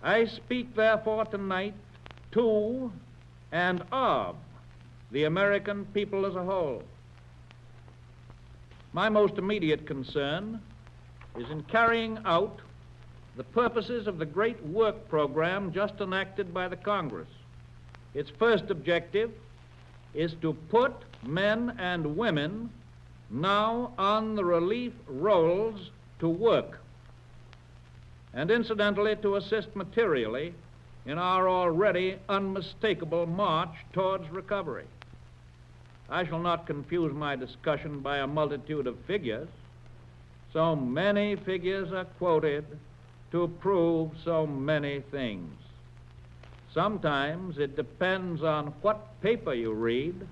I speak therefore tonight to and of the American people as a whole. My most immediate concern is in carrying out the purposes of the great work program just enacted by the Congress. Its first objective is to put men and women now on the relief rolls to work, and incidentally to assist materially in our already unmistakable march towards recovery. I shall not confuse my discussion by a multitude of figures. So many figures are quoted to prove so many things. Sometimes it depends on what paper you read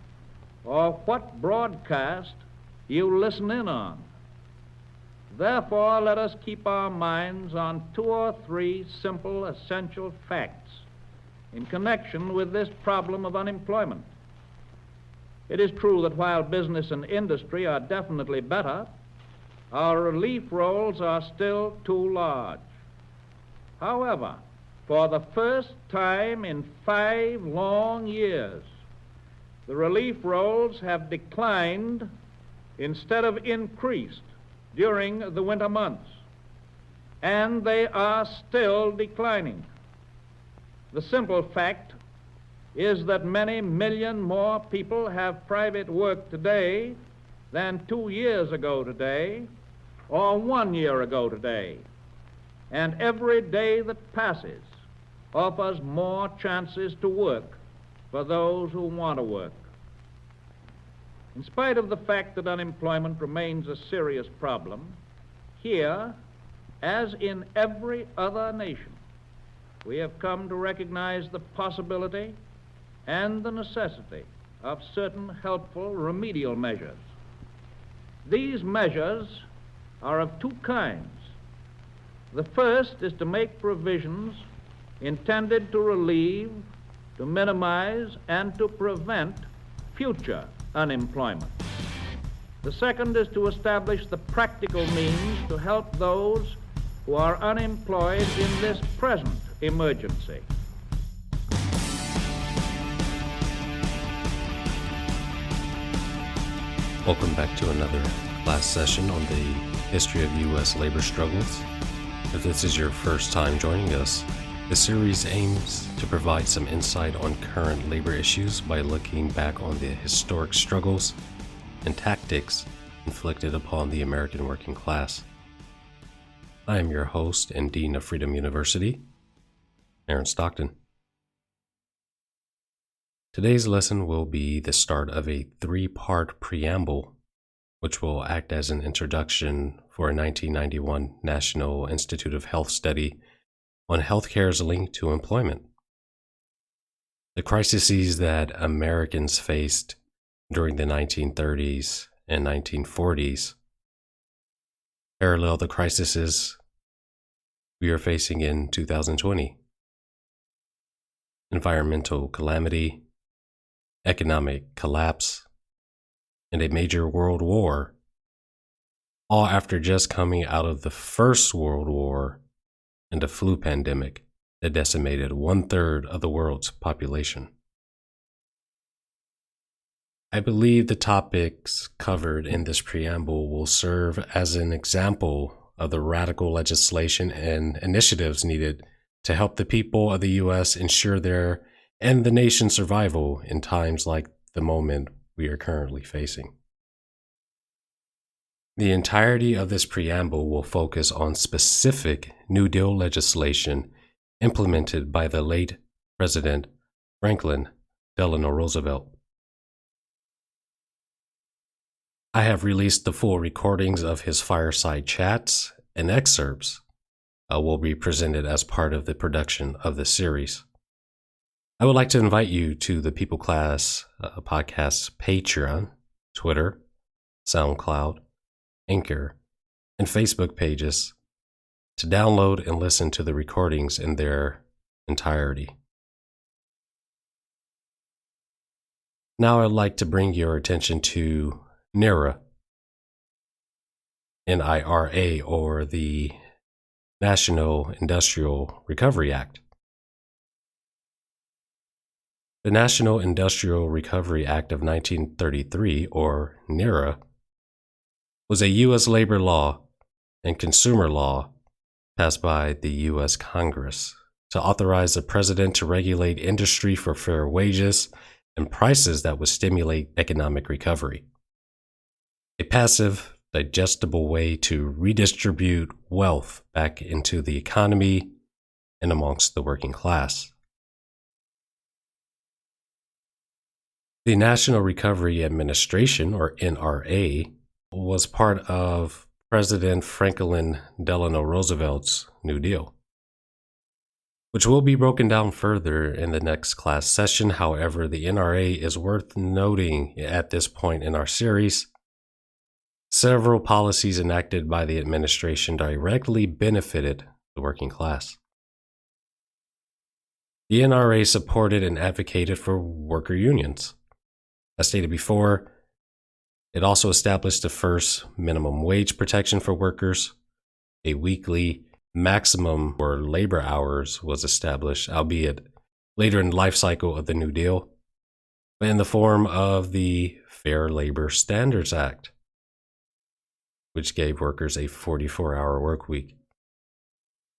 or what broadcast you listen in on. Therefore, let us keep our minds on 2 or 3 simple, essential facts in connection with this problem of unemployment. It is true that while business and industry are definitely better, our relief rolls are still too large. However, for the first time in 5 long years, the relief rolls have declined instead of increased during the winter months, and they are still declining. The simple fact is that many million more people have private work today than 2 years ago today, or 1 year ago today. And every day that passes offers more chances to work for those who want to work. In spite of the fact that unemployment remains a serious problem, here, as in every other nation, we have come to recognize the possibility and the necessity of certain helpful remedial measures. These measures are of 2 kinds. The first is to make provisions intended to relieve, to minimize, and to prevent future unemployment. The second is to establish the practical means to help those who are unemployed in this present emergency. Welcome back to another class session on the history of U.S. labor struggles. If this is your first time joining us, the series aims to provide some insight on current labor issues by looking back on the historic struggles and tactics inflicted upon the American working class. I am your host and Dean of Freedom University, Aaron Stockton. Today's lesson will be the start of a 3-part preamble, which will act as an introduction for a 1991 National Institute of Health study on healthcare's link to employment. The crises that Americans faced during the 1930s and 1940s parallel the crises we are facing in 2020. Environmental calamity, economic collapse, and a major world war, all after just coming out of the First World War and a flu pandemic that decimated 1/3 of the world's population. I believe the topics covered in this preamble will serve as an example of the radical legislation and initiatives needed to help the people of the U.S. ensure their and the nation's survival in times like the moment we are currently facing. The entirety of this preamble will focus on specific New Deal legislation implemented by the late President Franklin Delano Roosevelt. I have released the full recordings of his fireside chats, and excerpts will be presented as part of the production of this series. I would like to invite you to the People Class Podcast's Patreon, Twitter, SoundCloud, Anchor, and Facebook pages to download and listen to the recordings in their entirety. Now I'd like to bring your attention to NIRA, NIRA, or the National Industrial Recovery Act. The National Industrial Recovery Act of 1933, or NIRA, was a U.S. labor law and consumer law passed by the U.S. Congress to authorize the president to regulate industry for fair wages and prices that would stimulate economic recovery. A passive, digestible way to redistribute wealth back into the economy and amongst the working class. The National Recovery Administration, or NRA, was part of President Franklin Delano Roosevelt's New Deal, which will be broken down further in the next class session. However, the NRA is worth noting at this point in our series. Several policies enacted by the administration directly benefited the working class. The NRA supported and advocated for worker unions. As stated before, it also established the first minimum wage protection for workers. A weekly maximum for labor hours was established, albeit later in the life cycle of the New Deal, but in the form of the Fair Labor Standards Act, which gave workers a 44-hour work week.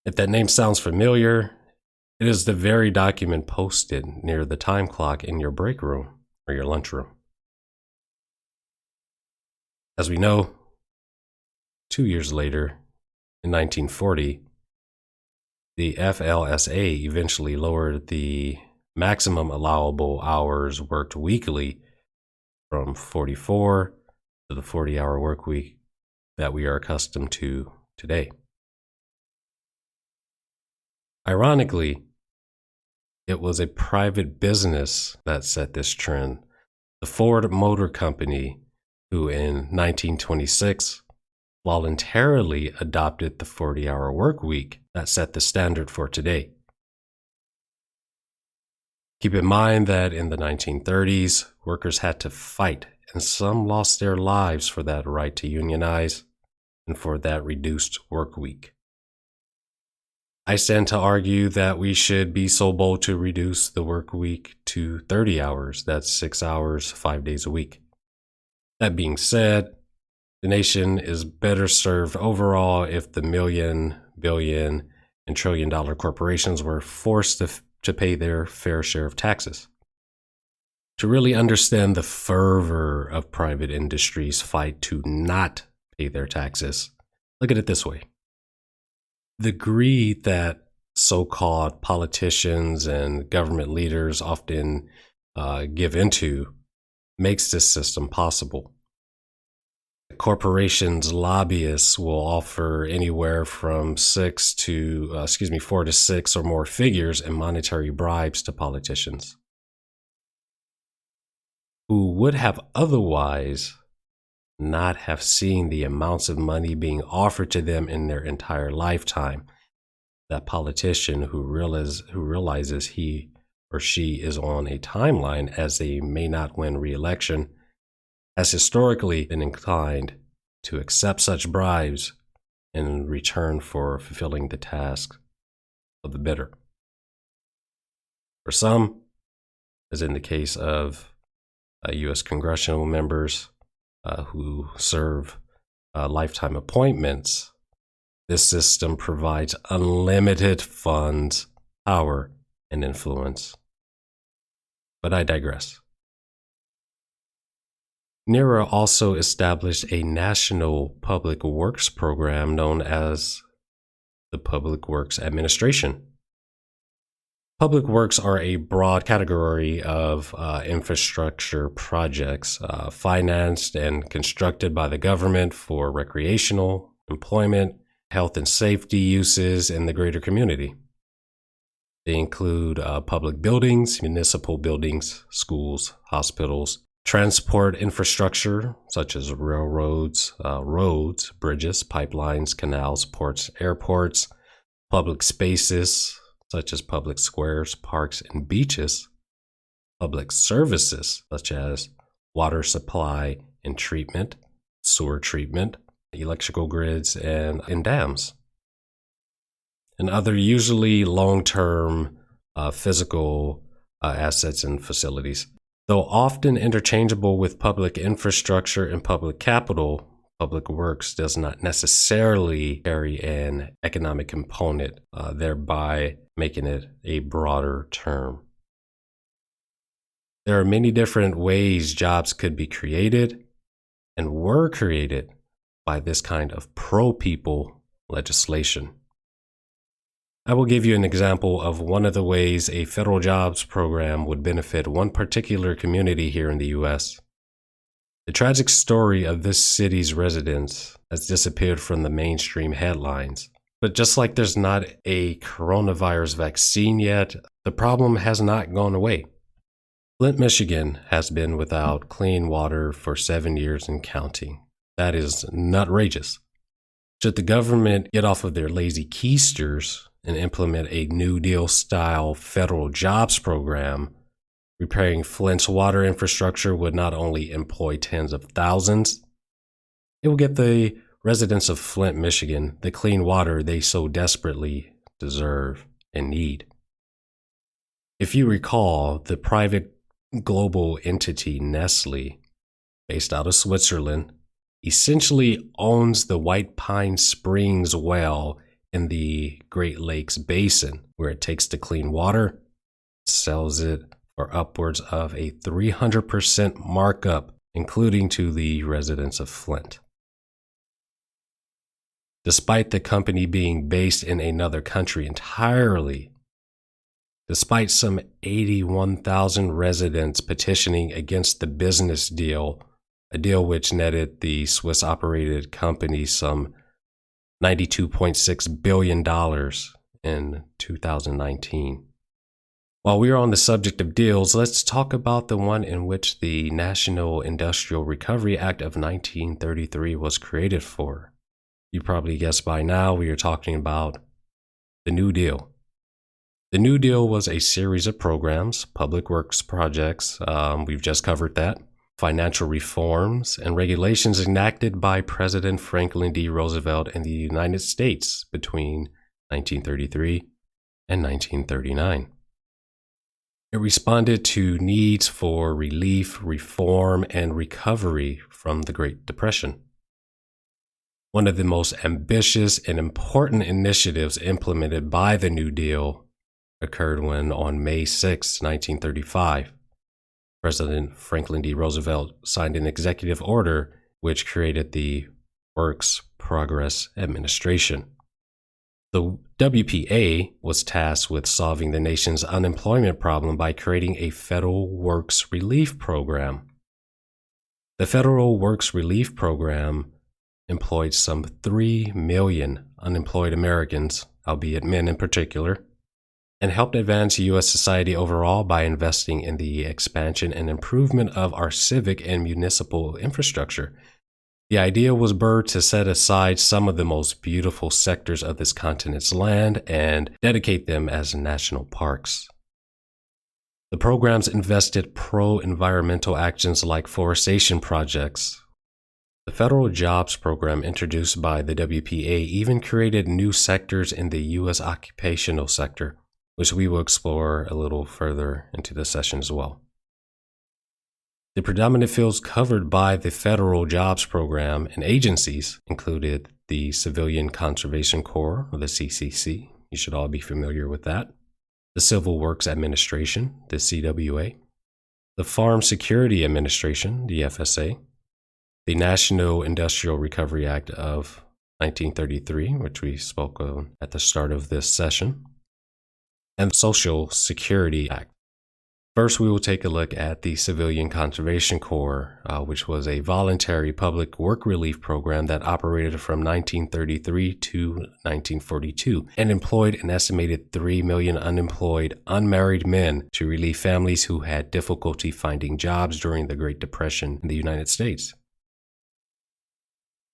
If that name sounds familiar, it is the very document posted near the time clock in your break room or your lunchroom. As we know, 2 years later, in 1940, the FLSA eventually lowered the maximum allowable hours worked weekly from 44 to the 40-hour work week that we are accustomed to today. Ironically, it was a private business that set this trend, the Ford Motor Company, who in 1926 voluntarily adopted the 40-hour work week that set the standard for today. Keep in mind that in the 1930s, workers had to fight, and some lost their lives for that right to unionize and for that reduced work week. I stand to argue that we should be so bold to reduce the work week to 30 hours. That's 6 hours, 5 days a week. That being said, the nation is better served overall if the million, billion, and trillion-dollar corporations were forced to pay their fair share of taxes. To really understand the fervor of private industry's fight to not pay their taxes, look at it this way. The greed that so-called politicians and government leaders often give into makes this system possible. Corporations' lobbyists will offer anywhere from 4 to 6 or more figures in monetary bribes to politicians who would have otherwise not have seen the amounts of money being offered to them in their entire lifetime. That politician who realizes he or she is on a timeline as they may not win re-election has historically been inclined to accept such bribes in return for fulfilling the task of the bidder. For some, as in the case of U.S. congressional members who serve lifetime appointments, this system provides unlimited funds, power, and influence. But I digress. NIRA also established a national public works program known as the Public Works Administration. Public works are a broad category of infrastructure projects financed and constructed by the government for recreational, employment, health and safety uses in the greater community. They include public buildings, municipal buildings, schools, hospitals, transport infrastructure such as railroads, roads, bridges, pipelines, canals, ports, airports, public spaces such as public squares, parks, and beaches, public services such as water supply and treatment, sewer treatment, electrical grids, and dams, and other usually long-term physical assets and facilities. Though often interchangeable with public infrastructure and public capital, public works does not necessarily carry an economic component, thereby making it a broader term. There are many different ways jobs could be created and were created by this kind of pro-people legislation. I will give you an example of one of the ways a federal jobs program would benefit one particular community here in the U.S. The tragic story of this city's residents has disappeared from the mainstream headlines. But just like there's not a coronavirus vaccine yet, the problem has not gone away. Flint, Michigan has been without clean water for 7 years and counting. That is nutrageous. Should the government get off of their lazy keisters and implement a New Deal-style federal jobs program, repairing Flint's water infrastructure would not only employ tens of thousands, it will get the residents of Flint, Michigan, the clean water they so desperately deserve and need. If you recall, the private global entity Nestle, based out of Switzerland, essentially owns the White Pine Springs well in the Great Lakes Basin, where it takes the clean water, sells it for upwards of a 300% markup, including to the residents of Flint. Despite the company being based in another country entirely, despite some 81,000 residents petitioning against the business deal, a deal which netted the Swiss-operated company some $92.6 billion in 2019. While we are on the subject of deals, let's talk about the one in which the National Industrial Recovery Act of 1933 was created for. You probably guessed by now we are talking about the New Deal. The New Deal was a series of programs, public works projects, we've just covered that, financial reforms, and regulations enacted by President Franklin D. Roosevelt in the United States between 1933 and 1939. It responded to needs for relief, reform, and recovery from the Great Depression. One of the most ambitious and important initiatives implemented by the New Deal occurred when, on May 6, 1935, President Franklin D. Roosevelt signed an executive order which created the Works Progress Administration. The WPA was tasked with solving the nation's unemployment problem by creating a federal works relief program. The Federal Works Relief Program employed some 3 million unemployed Americans, albeit men in particular, and helped advance U.S. society overall by investing in the expansion and improvement of our civic and municipal infrastructure. The idea was birthed to set aside some of the most beautiful sectors of this continent's land and dedicate them as national parks. The programs invested pro-environmental actions like forestation projects. The federal jobs program introduced by the WPA even created new sectors in the U.S. occupational sector, which we will explore a little further into the session as well. The predominant fields covered by the federal jobs program and agencies included the Civilian Conservation Corps, or the CCC. You should all be familiar with that. The Civil Works Administration, the CWA. The Farm Security Administration, the FSA. The National Industrial Recovery Act of 1933, which we spoke of at the start of this session, and the Social Security Act. First, we will take a look at the Civilian Conservation Corps, which was a voluntary public work relief program that operated from 1933 to 1942 and employed an estimated 3 million unemployed, unmarried men to relieve families who had difficulty finding jobs during the Great Depression in the United States.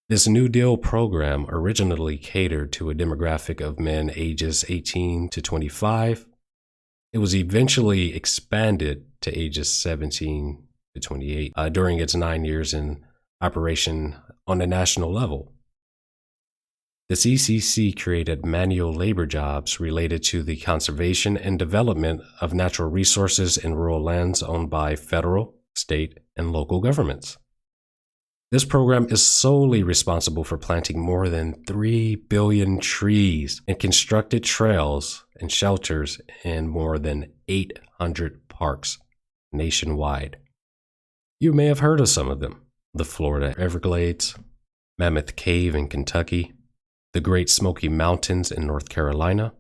This New Deal program originally catered to a demographic of men ages 18 to 25. It was eventually expanded to ages 17 to 28 during its 9 years in operation on a national level. The CCC created manual labor jobs related to the conservation and development of natural resources in rural lands owned by federal, state, and local governments. This program is solely responsible for planting more than 3 billion trees and constructed trails and shelters in more than 800 parks nationwide. You may have heard of some of them: the Florida Everglades, Mammoth Cave in Kentucky, the Great Smoky Mountains in North Carolina,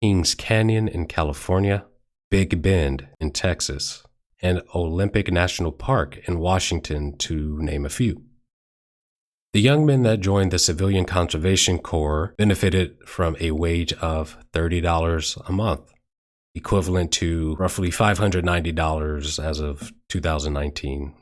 Kings Canyon in California, Big Bend in Texas, and Olympic National Park in Washington, to name a few. The young men that joined the Civilian Conservation Corps benefited from a wage of $30 a month, equivalent to roughly $590 as of 2019,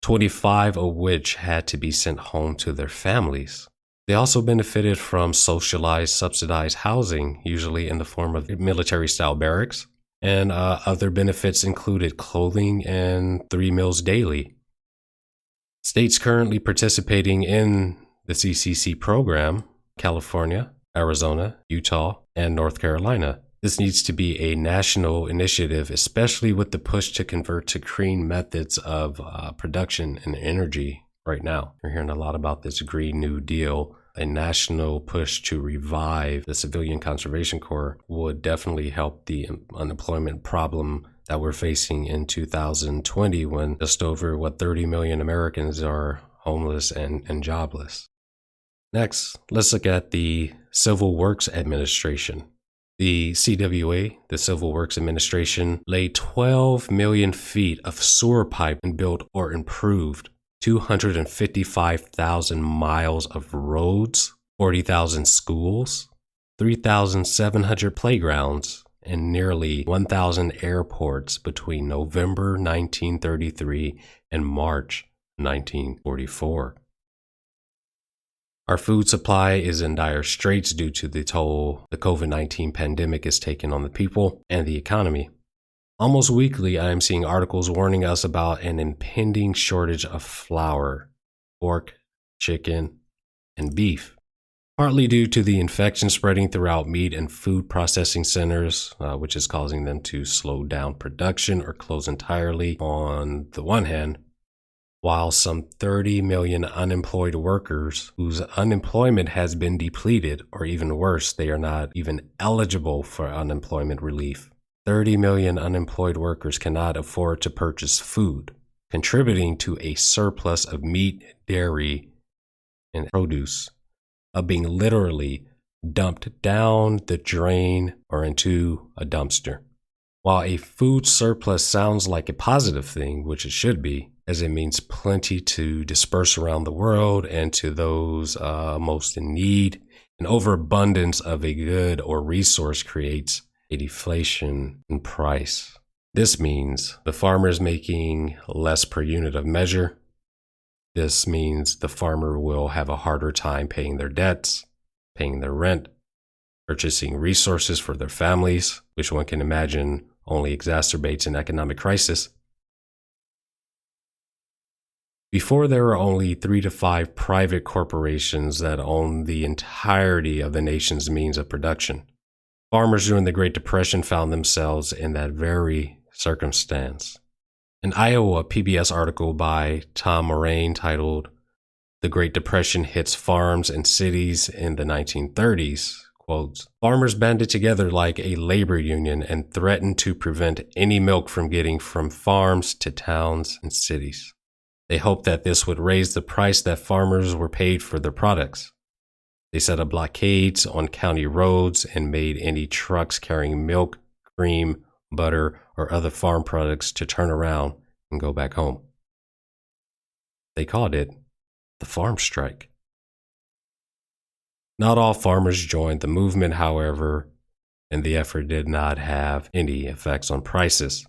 25 of which had to be sent home to their families. They also benefited from socialized, subsidized housing, usually in the form of military-style barracks, and other benefits included clothing and 3 meals daily. States currently participating in the CCC program: California, Arizona, Utah, and North Carolina. This needs to be a national initiative, especially with the push to convert to green methods of production and energy right now. We're hearing a lot about this Green New Deal. A national push to revive the Civilian Conservation Corps would definitely help the unemployment problem that we're facing in 2020, when just over 30 million Americans are homeless and jobless. Next, let's look at the Civil Works Administration. The CWA, the Civil Works Administration, laid 12 million feet of sewer pipe and built or improved 255,000 miles of roads, 40,000 schools, 3,700 playgrounds, and nearly 1,000 airports between November 1933 and March 1944. Our food supply is in dire straits due to the toll the COVID-19 pandemic is taking on the people and the economy. Almost weekly, I am seeing articles warning us about an impending shortage of flour, pork, chicken, and beef, partly due to the infection spreading throughout meat and food processing centers, which is causing them to slow down production or close entirely on the one hand, while some 30 million unemployed workers whose unemployment has been depleted, or even worse, they are not even eligible for unemployment relief. 30 million unemployed workers cannot afford to purchase food, contributing to a surplus of meat, dairy, and produce of being literally dumped down the drain or into a dumpster. While a food surplus sounds like a positive thing, which it should be, as it means plenty to disperse around the world and to those most in need, an overabundance of a good or resource creates a deflation in price. This means the farmer is making less per unit of measure. This means the farmer will have a harder time paying their debts, paying their rent, purchasing resources for their families, which one can imagine only exacerbates an economic crisis. Before, there were only 3 to 5 private corporations that owned the entirety of the nation's means of production. Farmers during the Great Depression found themselves in that very circumstance. An Iowa PBS article by Tom Moraine titled "The Great Depression Hits Farms and Cities in the 1930s" quotes, "Farmers banded together like a labor union and threatened to prevent any milk from getting from farms to towns and cities. They hoped that this would raise the price that farmers were paid for their products. They set up blockades on county roads and made any trucks carrying milk, cream, butter, or other farm products to turn around and go back home. They called it the farm strike." Not all farmers joined the movement, however, and the effort did not have any effects on prices.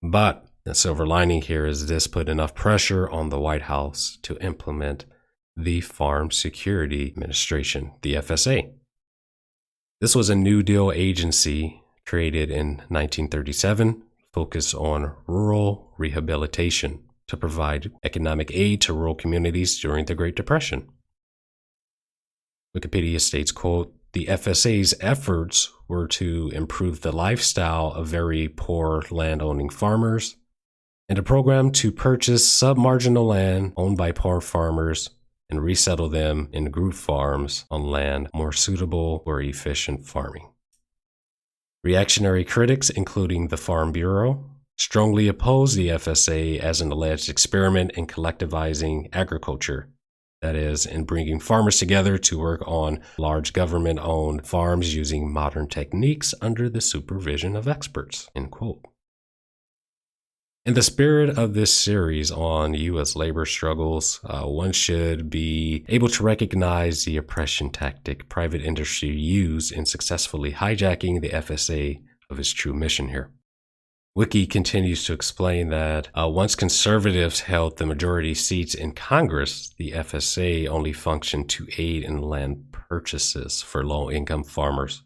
But the silver lining here is this put enough pressure on the White House to implement the Farm Security Administration, the FSA. This was a New Deal agency created in 1937, focused on rural rehabilitation to provide economic aid to rural communities during the Great Depression. Wikipedia states, quote, "The FSA's efforts were to improve the lifestyle of very poor landowning farmers and a program to purchase submarginal land owned by poor farmers and resettle them in group farms on land more suitable for efficient farming." Reactionary critics, including the Farm Bureau, strongly opposed the FSA as an alleged experiment in collectivizing agriculture. That is, in bringing farmers together to work on large government-owned farms using modern techniques under the supervision of experts, end quote. In the spirit of this series on U.S. labor struggles, one should be able to recognize the oppression tactic private industry used in successfully hijacking the FSA of its true mission here. Wiki continues to explain that once conservatives held the majority seats in Congress, the FSA only functioned to aid in land purchases for low-income farmers.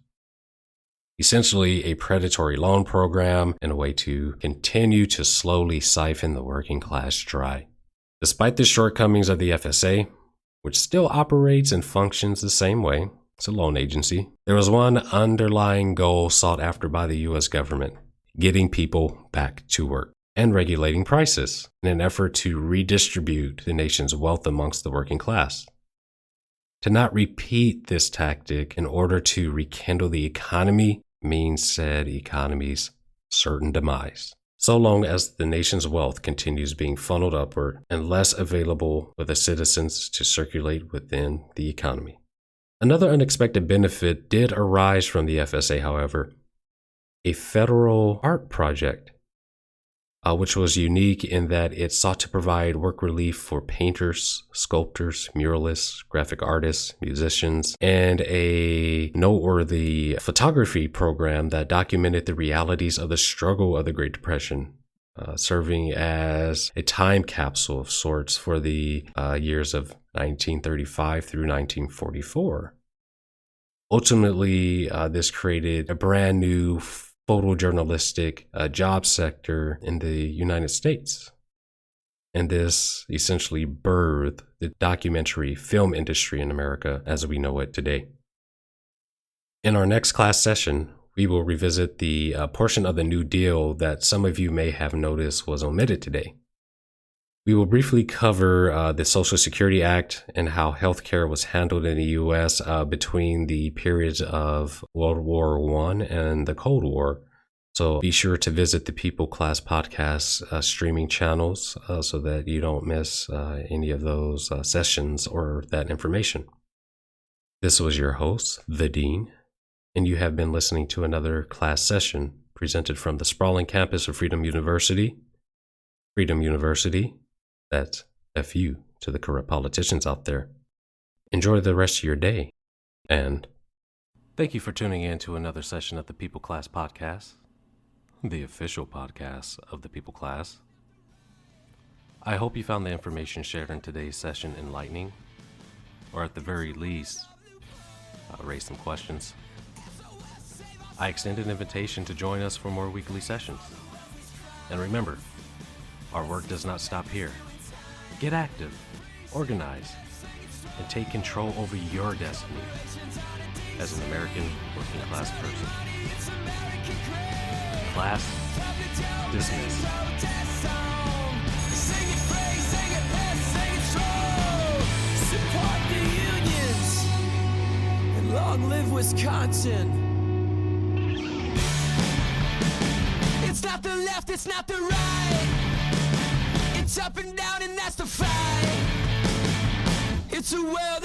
Essentially a predatory loan program and a way to continue to slowly siphon the working class dry. Despite the shortcomings of the FSA, which still operates and functions the same way, it's a loan agency, there was one underlying goal sought after by the U.S. government: getting people back to work and regulating prices in an effort to redistribute the nation's wealth amongst the working class. To not repeat this tactic in order to rekindle the economy means said economy's certain demise, so long as the nation's wealth continues being funneled upward and less available for the citizens to circulate within the economy. Another unexpected benefit did arise from the FSA, however: a federal art project, which was unique in that it sought to provide work relief for painters, sculptors, muralists, graphic artists, musicians, and a noteworthy photography program that documented the realities of the struggle of the Great Depression, serving as a time capsule of sorts for the years of 1935 through 1944. Ultimately, this created a brand new photojournalistic job sector in the United States. And this essentially birthed the documentary film industry in America as we know it today. In our next class session, we will revisit the portion of the New Deal that some of you may have noticed was omitted today. We will briefly cover the Social Security Act and how healthcare was handled in the U.S. Between the periods of World War I and the Cold War. So be sure to visit the People Class Podcast streaming channels so that you don't miss any of those sessions or that information. This was your host, the Dean, and you have been listening to another class session presented from the sprawling campus of Freedom University. Freedom University. That's FU to the corrupt politicians out there. Enjoy the rest of your day, and thank you for tuning in to another session of the People Class Podcast, the official podcast of the People Class. I hope you found the information shared in today's session enlightening, or at the very least, raise some questions. I extend an invitation to join us for more weekly sessions. And remember, our work does not stop here. Get active, organize, and take control over your destiny as an American working class person. Class dismissed. Support the unions and long live Wisconsin. It's not the left, it's not the right. It's up and down and that's the fight. It's a world